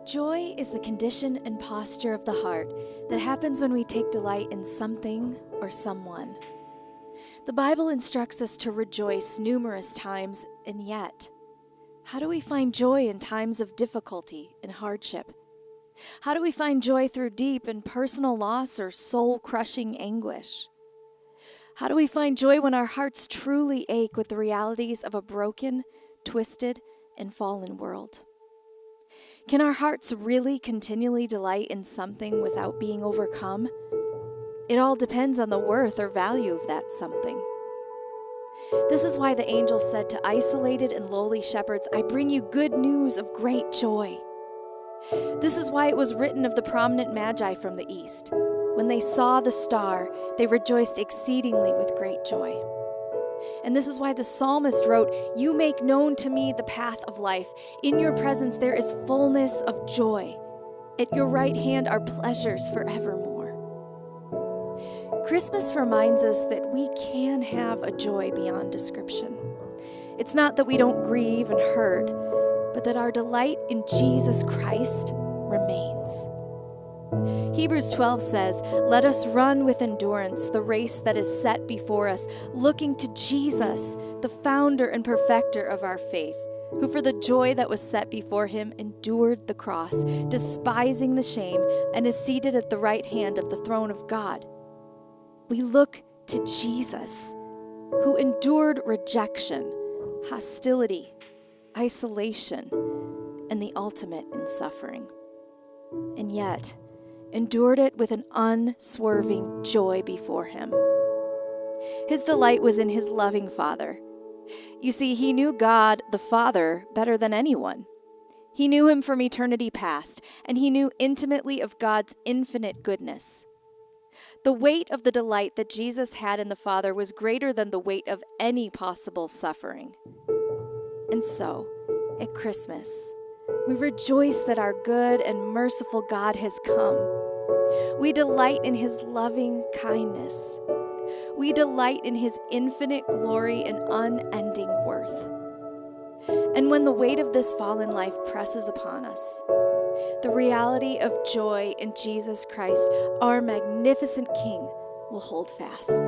Joy is the condition and posture of the heart that happens when we take delight in something or someone. The Bible instructs us to rejoice numerous times, and yet, how do we find joy in times of difficulty and hardship? How do we find joy through deep and personal loss or soul-crushing anguish? How do we find joy when our hearts truly ache with the realities of a broken, twisted, and fallen world? Can our hearts really continually delight in something without being overcome? It all depends on the worth or value of that something. This is why the angel said to isolated and lowly shepherds, "I bring you good news of great joy." This is why it was written of the prominent magi from the east. When they saw the star, they rejoiced exceedingly with great joy. And this is why the psalmist wrote, "You make known to me the path of life. In your presence there is fullness of joy. At your right hand are pleasures forevermore." Christmas reminds us that we can have a joy beyond description. It's not that we don't grieve and hurt, but that our delight in Jesus Christ remains. Hebrews 12 says, "Let us run with endurance the race that is set before us, looking to Jesus, the founder and perfecter of our faith, who for the joy that was set before him endured the cross, despising the shame, and is seated at the right hand of the throne of God." We look to Jesus, who endured rejection, hostility, isolation, and the ultimate in suffering, and yet endured it with an unswerving joy before him. His delight was in his loving Father. You see, he knew God, the Father, better than anyone. He knew him from eternity past, and he knew intimately of God's infinite goodness. The weight of the delight that Jesus had in the Father was greater than the weight of any possible suffering. And so, at Christmas, we rejoice that our good and merciful God has come. We delight in his loving kindness. We delight in his infinite glory and unending worth. And when the weight of this fallen life presses upon us, the reality of joy in Jesus Christ, our magnificent King, will hold fast.